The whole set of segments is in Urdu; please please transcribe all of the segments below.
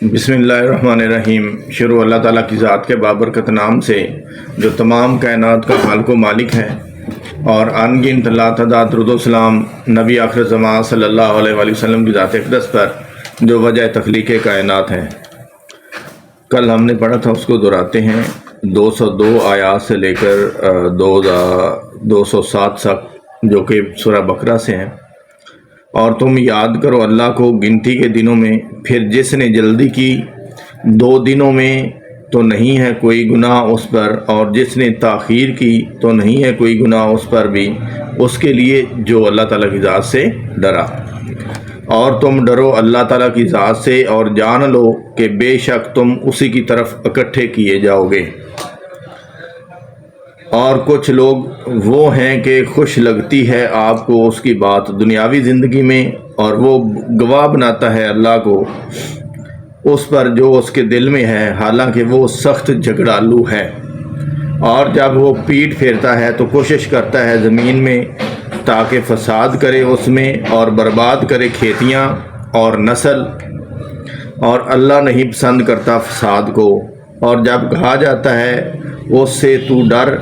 بسم اللہ الرحمن الرحیم۔ شروع اللہ تعالیٰ کی ذات کے بابرکت نام سے جو تمام کائنات کا خالق و مالک ہے، اور ان گنت لاتعداد درود و سلام نبی آخر زمان صلی اللہ علیہ وآلہ وسلم کی ذات اقدس پر جو وجہ تخلیق کائنات ہے۔ کل ہم نے پڑھا تھا، اس کو دہراتے ہیں 202 آیات سے لے کر 207 تک، جو کہ سورہ بقرہ سے ہیں۔ اور تم یاد کرو اللہ کو گنتی کے دنوں میں، پھر جس نے جلدی کی 2 دنوں میں تو نہیں ہے کوئی گناہ اس پر، اور جس نے تاخیر کی تو نہیں ہے کوئی گناہ اس پر بھی، اس کے لیے جو اللہ تعالیٰ کی ذات سے ڈرا۔ اور تم ڈرو اللہ تعالیٰ کی ذات سے، اور جان لو کہ بے شک تم اسی کی طرف اکٹھے کیے جاؤ گے۔ اور کچھ لوگ وہ ہیں کہ خوش لگتی ہے آپ کو اس کی بات دنیاوی زندگی میں، اور وہ گواہ بناتا ہے اللہ کو اس پر جو اس کے دل میں ہے، حالانکہ وہ سخت جھگڑالو ہے۔ اور جب وہ پیٹ پھیرتا ہے تو کوشش کرتا ہے زمین میں تاکہ فساد کرے اس میں، اور برباد کرے کھیتیاں اور نسل، اور اللہ نہیں پسند کرتا فساد کو۔ اور جب کہا جاتا ہے اس سے تو ڈر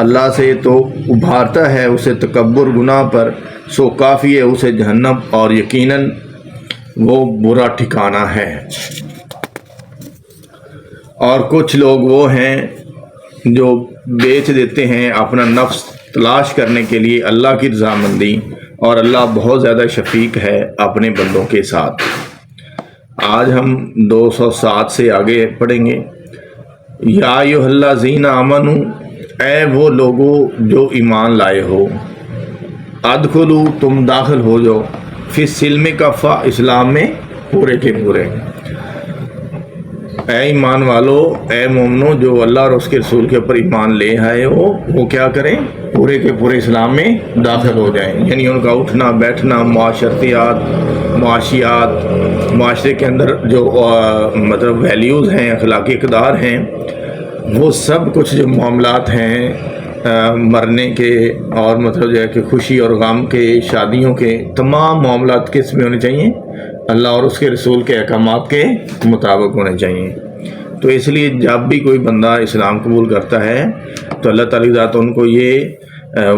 اللہ سے، تو ابھارتا ہے اسے تکبر گناہ پر، سو کافی ہے اسے جہنم، اور یقیناً وہ برا ٹھکانہ ہے۔ اور کچھ لوگ وہ ہیں جو بیچ دیتے ہیں اپنا نفس تلاش کرنے کے لیے اللہ کی رضامندی، اور اللہ بہت زیادہ شفیق ہے اپنے بندوں کے ساتھ۔ آج ہم 207 سے آگے پڑھیں گے۔ یا ایھا الذین آمنو، اے وہ لوگو جو ایمان لائے ہو، ادخلوا، تم داخل ہو جاؤ، فی السلم کافہ، اسلام میں پورے کے پورے۔ اے ایمان والو، اے مومنو جو اللہ اور اس کے رسول کے اوپر ایمان لے آئے ہو، وہ کیا کریں؟ پورے کے پورے اسلام میں داخل ہو جائیں۔ یعنی ان کا اٹھنا بیٹھنا، معاشیات، معاشرے کے اندر جو مطلب ویلیوز ہیں، اخلاقی اقدار ہیں، وہ سب کچھ جو معاملات ہیں مرنے کے، اور مطلب جو ہے کہ خوشی اور غم کے، شادیوں کے، تمام معاملات کس میں ہونے چاہیے؟ اللہ اور اس کے رسول کے احکامات کے مطابق ہونے چاہیے۔ تو اس لیے جب بھی کوئی بندہ اسلام قبول کرتا ہے تو اللہ تعالیٰ ذات ان کو یہ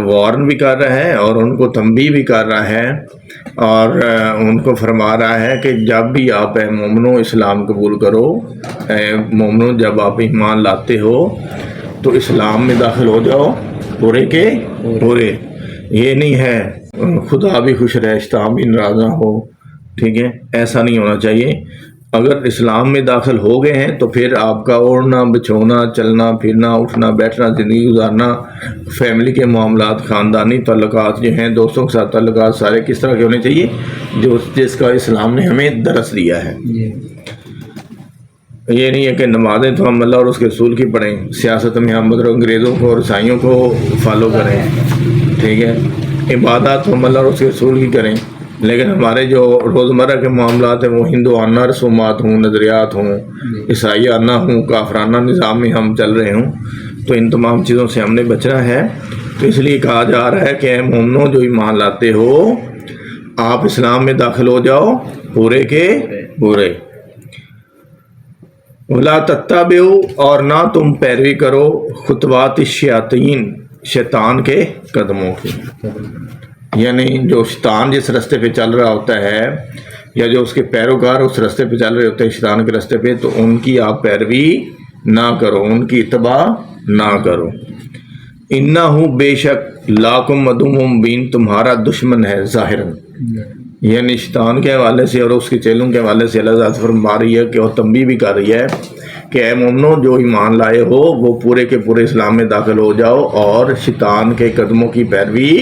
وارن بھی کر رہا ہے، اور ان کو تنبیہ بھی کر رہا ہے، اور ان کو فرما رہا ہے کہ جب بھی آپ اے مومنو اسلام قبول کرو، اے مومنو جب آپ ایمان لاتے ہو تو اسلام میں داخل ہو جاؤ پورے کے پورے۔ یہ نہیں ہے خدا بھی خوش رہے شیطان بھی ناراض نہ ہو، ٹھیک ہے؟ ایسا نہیں ہونا چاہیے۔ اگر اسلام میں داخل ہو گئے ہیں تو پھر آپ کا اوڑھنا بچھونا، چلنا پھرنا، اٹھنا بیٹھنا، زندگی گزارنا، فیملی کے معاملات، خاندانی تعلقات جو ہیں، دوستوں کے ساتھ تعلقات، سارے کس طرح کے ہونے چاہیے؟ جس کا اسلام نے ہمیں درس دیا ہے۔ یہ نہیں ہے کہ نمازیں تو ہم اللہ اور اس کے رسول کی پڑھیں، سیاست میں ہم مطلب انگریزوں کو اور عیسائیوں کو فالو کریں، ٹھیک ہے؟ عبادات ہم اللہ اور اس کے رسول کی کریں، لیکن ہمارے جو روزمرہ کے معاملات ہیں وہ ہندوانہ رسومات ہوں، نظریات ہوں، عیسائیانہ ہوں، کافرانہ نظام میں ہم چل رہے ہوں، تو ان تمام چیزوں سے ہم نے بچنا ہے۔ تو اس لیے کہا جا رہا ہے کہ اے مومنو جو ایمان لاتے ہو، آپ اسلام میں داخل ہو جاؤ پورے کے پورے۔ وَلَا تَتَّبِعُوا، اور نہ تم پیروی کرو، خطوات الشیاطین، شیطان کے قدموں کی۔ یعنی جو شیطان جس راستے پہ چل رہا ہوتا ہے، یا جو اس کے پیروکار اس راستے پہ چل رہے ہوتے ہیں شیطان کے راستے پہ، تو ان کی آپ پیروی نہ کرو، ان کی اتباع نہ کرو۔ اِنَّهُ، بے شک، لَکُمْ عَدُوٌّ مُّبِینٌ، تمہارا دشمن ہے ظاہراً۔ یعنی شیطان کے حوالے سے اور اس کے چیلوں کے حوالے سے اللہ ذات فرما رہی ہے کہ، اور تنبیہ بھی کر رہی ہے کہ اے مومنو جو ایمان لائے ہو وہ پورے کے پورے اسلام میں داخل ہو جاؤ، اور شیطان کے قدموں کی پیروی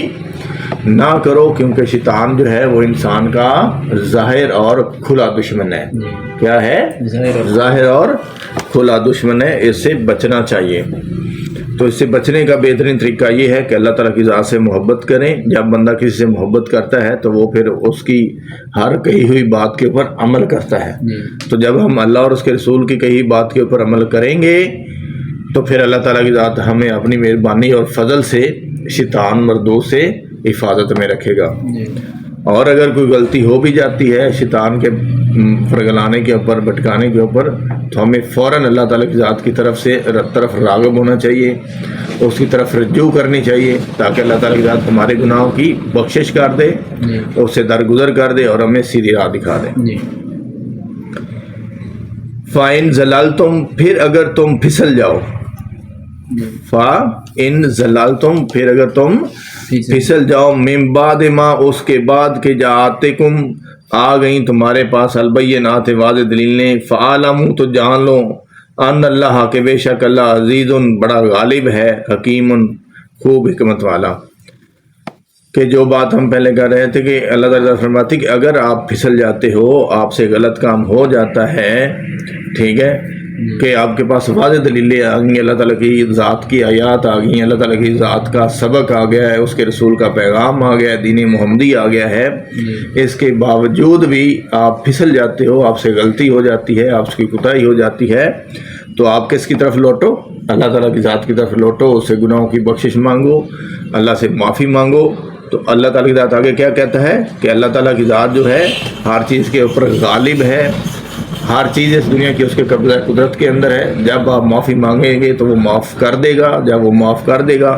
نہ کرو، کیونکہ شیطان جو ہے وہ انسان کا ظاہر اور کھلا دشمن ہے۔ کیا ہے؟ ظاہر اور کھلا دشمن ہے، اس سے بچنا چاہیے۔ تو اس سے بچنے کا بہترین طریقہ یہ ہے کہ اللہ تعالیٰ کی ذات سے محبت کریں۔ جب بندہ کسی سے محبت کرتا ہے تو وہ پھر اس کی ہر کہی ہوئی بات کے اوپر عمل کرتا ہے۔ تو جب ہم اللہ اور اس کے رسول کی کہی بات کے اوپر عمل کریں گے تو پھر اللہ تعالیٰ کی ذات ہمیں اپنی مہربانی اور فضل سے شیطان مردود سے حفاظت میں رکھے گا۔ اور اگر کوئی غلطی ہو بھی جاتی ہے شیطان کے فرگلانے کے اوپر، بھٹکانے کے اوپر، تو ہمیں فوراً اللہ تعالیٰ کی ذات کی طرف راغب ہونا چاہیے، اس کی طرف رجوع کرنی چاہیے، تاکہ اللہ تعالیٰ کی ذات ہمارے گناہوں کی بخشش کر دے، اس سے درگزر کر دے اور ہمیں سیدھی راہ دکھا دے۔ فَإِن زَلَلْتُمْ، پھر اگر تم پھسل جاؤ، فَإِن زَلَلْتُمْ، پھر اگر تم پھسل جاؤ، مِن بَعْدِ مَا، اس کے بعد کہ جَاءَتْکُمْ، آ گئیں تمہارے پاس، البینات، واضح دلیلیں، فَاعْلَمُوا، تو جان لو، ان اللہ، کہ بے شک اللہ، عزیز، بڑا غالب ہے، حکیم، خوب حکمت والا۔ کہ جو بات ہم پہلے کر رہے تھے کہ اللہ تعالیٰ فرماتی کہ اگر آپ پھسل جاتے ہو، آپ سے غلط کام ہو جاتا ہے، ٹھیک ہے، کہ آپ کے پاس واضح دلیلیں آ گئی، اللہ تعالیٰ کی ذات کی آیات آ گئی ہیں، اللہ تعالیٰ کی ذات کا سبق آ گیا ہے، اس کے رسول کا پیغام آ گیا ہے، دین محمدی آ گیا ہے، اس کے باوجود بھی آپ پھسل جاتے ہو، آپ سے غلطی ہو جاتی ہے، آپ کی کوتاہی ہو جاتی ہے، تو آپ کس کی طرف لوٹو؟ اللہ تعالیٰ کی ذات کی طرف لوٹو، اس سے گناہوں کی بخشش مانگو، اللہ سے معافی مانگو۔ تو اللہ تعالیٰ کی ذات آگے کیا کہتا ہے کہ اللہ تعالیٰ کی ذات جو ہے ہر چیز کے اوپر غالب ہے، ہر چیز اس دنیا کی اس کے قبضہ قدرت کے اندر ہے، جب آپ معافی مانگیں گے تو وہ معاف کر دے گا، جب وہ معاف کر دے گا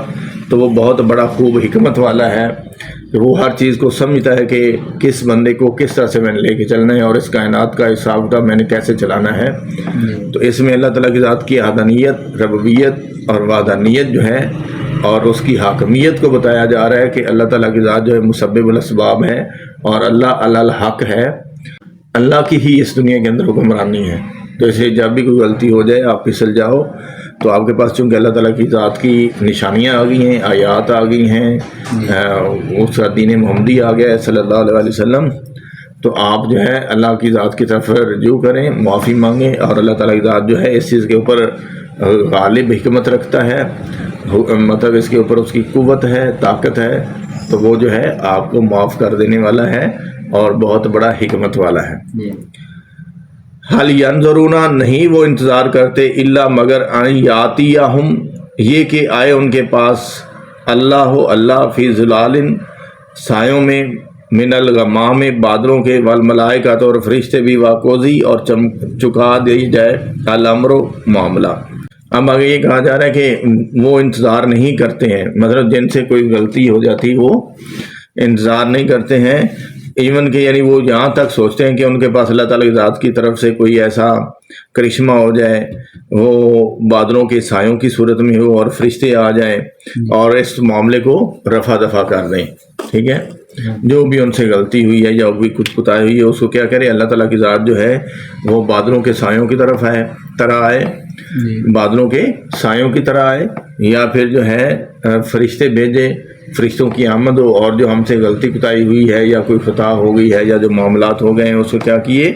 تو وہ بہت بڑا خوب حکمت والا ہے، کہ وہ ہر چیز کو سمجھتا ہے کہ کس بندے کو کس طرح سے میں نے لے کے چلنا ہے اور اس کائنات کا حساب کتاب میں نے کیسے چلانا ہے۔ تو اس میں اللہ تعالیٰ کی ذات کی احدانیت، ربوبیت اور وحدانیت جو ہے اور اس کی حاکمیت کو بتایا جا رہا ہے کہ اللہ تعالیٰ کی ذات جو ہے مسبب الاسباب ہے اور اللہ علی الحق ہے، اللہ کی ہی اس دنیا کے اندر حکمرانی ہے۔ تو اسے جب بھی کوئی غلطی ہو جائے، آپ پھسل جاؤ، تو آپ کے پاس چونکہ اللہ تعالیٰ کی ذات کی نشانیاں آ گئی ہیں، آیات آ گئی ہیں، اس کا دین محمدی آ گیا ہے صلی اللہ علیہ وسلم، تو آپ جو ہے اللہ کی ذات کی طرف رجوع کریں، معافی مانگیں، اور اللہ تعالیٰ کی ذات جو ہے اس چیز کے اوپر غالب حکمت رکھتا ہے، مطلب اس کے اوپر اس کی قوت ہے، طاقت ہے، تو وہ جو ہے آپ کو معاف کر دینے والا ہے اور بہت بڑا حکمت والا ہے۔ حل ینظرون، نہیں وہ انتظار کرتے، الا مگر ان یاتیہم، یہ کہ آئے ان کے پاس، اللہ فی ظلال، سایوں میں، من الغمام، بادلوں کے، والملائکۃ، اور فرشتے بھی، واقوزی، اور چکا دی جائے، الامر، معاملہ۔ اب آگے یہ کہا جا رہا ہے کہ وہ انتظار نہیں کرتے ہیں، مطلب جن سے کوئی غلطی ہو جاتی وہ انتظار نہیں کرتے ہیں، ایون کہ یعنی وہ یہاں تک سوچتے ہیں کہ ان کے پاس اللہ تعالیٰ کی ذات کی طرف سے کوئی ایسا کرشمہ ہو جائے، وہ بادلوں کے سایوں کی صورت میں ہو اور فرشتے آ جائیں اور اس معاملے کو رفع دفع کر دیں، ٹھیک ہے، جو بھی ان سے غلطی ہوئی ہے یا بھی کچھ کوتاہی ہوئی ہے اس کو کیا کرے، اللہ تعالیٰ کی ذات جو ہے وہ بادلوں کے سایوں کی طرح آئے، بادلوں کے سایوں کی طرح آئے، یا پھر جو ہے فرشتے بھیجے، فرشتوں کی آمد ہو، اور جو ہم سے غلطی کوتاہی ہوئی ہے یا کوئی خطا ہو گئی ہے یا جو معاملات ہو گئے ہیں اس کو کیا کیے،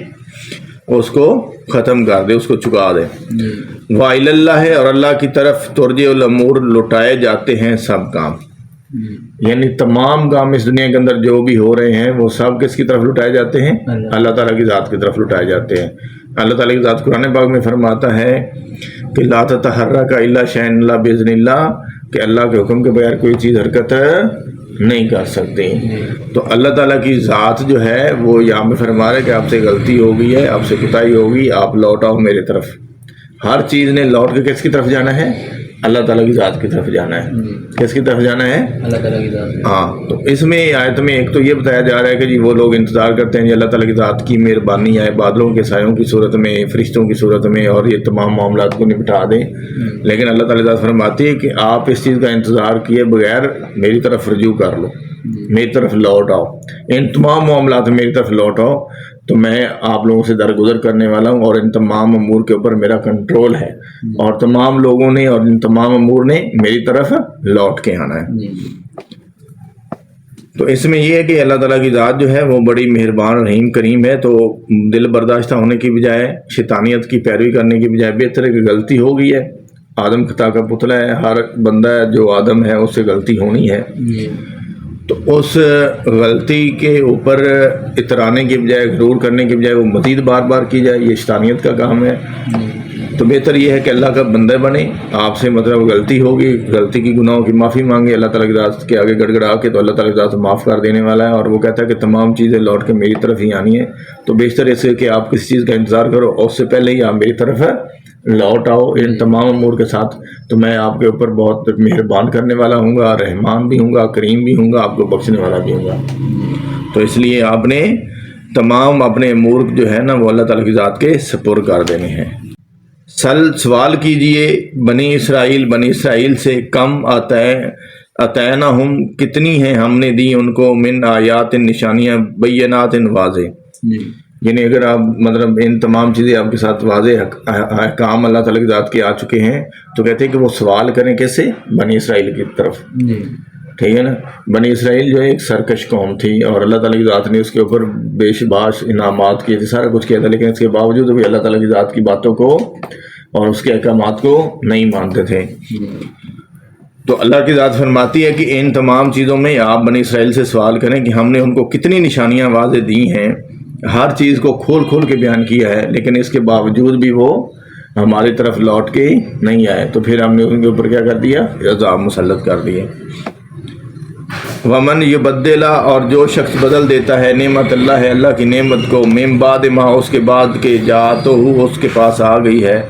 اس کو ختم کر دے، اس کو چکا دے۔ وَإِلَى اللَّهِ، اور اللہ کی طرف، ترجع الامور، لوٹائے جاتے ہیں سب کام، یعنی تمام کام اس دنیا کے اندر جو بھی ہو رہے ہیں وہ سب کس کی طرف لوٹائے جاتے ہیں؟ اللہ تعالیٰ کی ذات کی طرف لوٹائے جاتے ہیں۔ اللہ تعالیٰ کی ذات قرآن پاک میں فرماتا ہے کہ لا تتحرک الا شیء الا باذن اللہ، کہ اللہ کے حکم کے بغیر کوئی چیز حرکت نہیں کر سکتی۔ تو اللہ تعالیٰ کی ذات جو ہے وہ یہاں پہ فرما رہا ہے کہ آپ سے غلطی ہو گئی ہے، آپ سے کوتاہی ہو گئی، آپ لوٹ آؤ میرے طرف۔ ہر چیز نے لوٹ کے کس کی طرف جانا ہے؟ اللہ تعالیٰ کی ذات کی طرف جانا ہے۔ کس کی طرف جانا ہے؟ اللہ تعالیٰ کی ذات۔ ہاں، تو اس میں آیت میں ایک تو یہ بتایا جا رہا ہے کہ جی وہ لوگ انتظار کرتے ہیں جی اللہ تعالیٰ کی ذات کی مہربانی آئے، بادلوں کے سایوں کی صورت میں، فرشتوں کی صورت میں، اور یہ تمام معاملات کو نپٹا دیں، لیکن اللہ تعالیٰ کی ذات فرماتی ہے کہ آپ اس چیز کا انتظار کیے بغیر میری طرف رجوع کر لو، میری طرف لوٹ آؤ، ان تمام معاملات میں میری طرف لوٹ آؤ، تو میں آپ لوگوں سے درگزر کرنے والا ہوں، اور ان تمام امور کے اوپر میرا کنٹرول ہے، اور تمام لوگوں نے اور ان تمام امور نے میری طرف لوٹ کے آنا ہے۔ تو اس میں یہ ہے کہ اللہ تعالیٰ کی ذات جو ہے وہ بڑی مہربان، رحیم، کریم ہے، تو دل برداشتہ ہونے کی بجائے، شیطانیت کی پیروی کرنے کی بجائے بہتر ہے کہ غلطی ہو گئی ہے، آدم خطا کا پتلا ہے، ہر بندہ جو آدم ہے اس سے غلطی ہونی ہے، تو اس غلطی کے اوپر اترانے کے بجائے، غرور کرنے کے بجائے وہ مزید بار بار کی جائے، یہ شیطانیت کا کام ہے۔ تو بہتر یہ ہے کہ اللہ کا بندہ بنے. آپ سے مطلب غلطی ہوگی، غلطی کی گناہوں کی معافی مانگے اللہ تعالیٰ کی ذات کے آگے گڑ گڑا کے، تو اللہ تعالیٰ کی ذات معاف کر دینے والا ہے. اور وہ کہتا ہے کہ تمام چیزیں لوٹ کے میری طرف ہی آنی ہے. تو بیشتر اس سے کہ آپ کسی چیز کا انتظار کرو اور اس سے پہلے ہی آپ میری طرف لوٹ آؤ ان تمام امور کے ساتھ. تو میں آپ کے اوپر بہت مہربان کرنے والا ہوں گا، رحمان بھی ہوں گا، کریم بھی ہوں گا، آپ کو بخشنے والا بھی ہوں گا. تو اس لیے آپ نے تمام اپنے امور جو ہے نا وہ اللہ تعالیٰ کی ذات کے سپرد کر دینے ہیں. سوال کیجئے بنی اسرائیل سے کم عطینا ہم، کتنی ہیں ہم نے دی ان کو، من آیات نشانیاں بینات واضح. یعنی اگر آپ مطلب ان تمام چیزیں آپ کے ساتھ واضح احکام اللہ تعالیٰ کی ذات کے آ چکے ہیں تو کہتے ہیں کہ وہ سوال کریں کیسے؟ بنی اسرائیل کی طرف. ٹھیک ہے نا. بنی اسرائیل جو ہے ایک سرکش قوم تھی اور اللہ تعالیٰ کی ذات نے اس کے اوپر بے شباش انعامات کیے تھے، سارا کچھ کیا تھا، لیکن اس کے باوجود بھی اللہ تعالیٰ کی ذات کی باتوں کو اور اس کے احکامات کو نہیں مانتے تھے. تو اللہ کی ذات فرماتی ہے کہ ان تمام چیزوں میں آپ بنی اسرائیل سے سوال کریں کہ ہم نے ان کو کتنی نشانیاں واضح دی ہیں، ہر چیز کو کھول کھول کے بیان کیا ہے، لیکن اس کے باوجود بھی وہ ہماری طرف لوٹ کے نہیں آئے. تو پھر ہم نے ان کے اوپر کیا کر دیا؟ عذاب مسلط کر دیے. ومن یبدلا، اور جو شخص بدل دیتا ہے نعمت اللہ ہے اللہ کی نعمت کو، من بعد ما، اس کے بعد کہ جاءتہ اس کے پاس آ گئی ہے،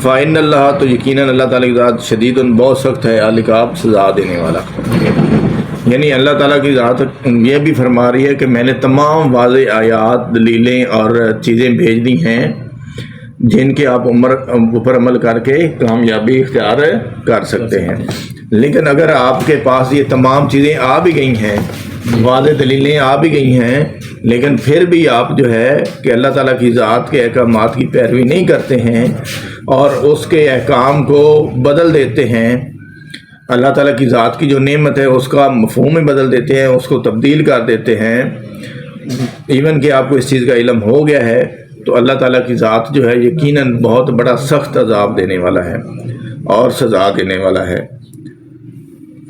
فإن اللہ، تو یقیناً اللہ تعالیٰ کی ذات شدید بہت سخت ہے، العقاب سزا دینے والا. یعنی اللہ تعالیٰ کی ذات یہ بھی فرما رہی ہے کہ میں نے تمام واضح آیات، دلیلیں اور چیزیں بھیج دی ہیں جن کے آپ اوپر عمل کر کے کامیابی اختیار کر سکتے ہیں. لیکن اگر آپ کے پاس یہ تمام چیزیں آ بھی گئی ہیں، واضح دلیلیں آ بھی گئی ہیں، لیکن پھر بھی آپ جو ہے کہ اللہ تعالیٰ کی ذات کے احکامات کی پیروی نہیں کرتے ہیں اور اس کے احکام کو بدل دیتے ہیں، اللہ تعالیٰ کی ذات کی جو نعمت ہے اس کا مفہوم میں بدل دیتے ہیں، اس کو تبدیل کر دیتے ہیں، ایون کہ آپ کو اس چیز کا علم ہو گیا ہے، تو اللہ تعالیٰ کی ذات جو ہے یقیناً بہت بڑا سخت عذاب دینے والا ہے اور سزا دینے والا ہے.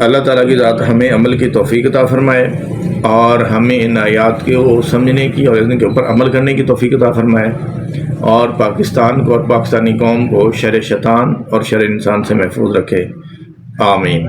اللہ تعالیٰ کی ذات ہمیں عمل کی توفیق عطا فرمائے اور ہمیں ان آیات کو سمجھنے کی اور ان کے اوپر عمل کرنے کی توفیق عطا فرمائے، اور پاکستان کو اور پاکستانی قوم کو شر شیطان اور شر انسان سے محفوظ رکھے. آمین.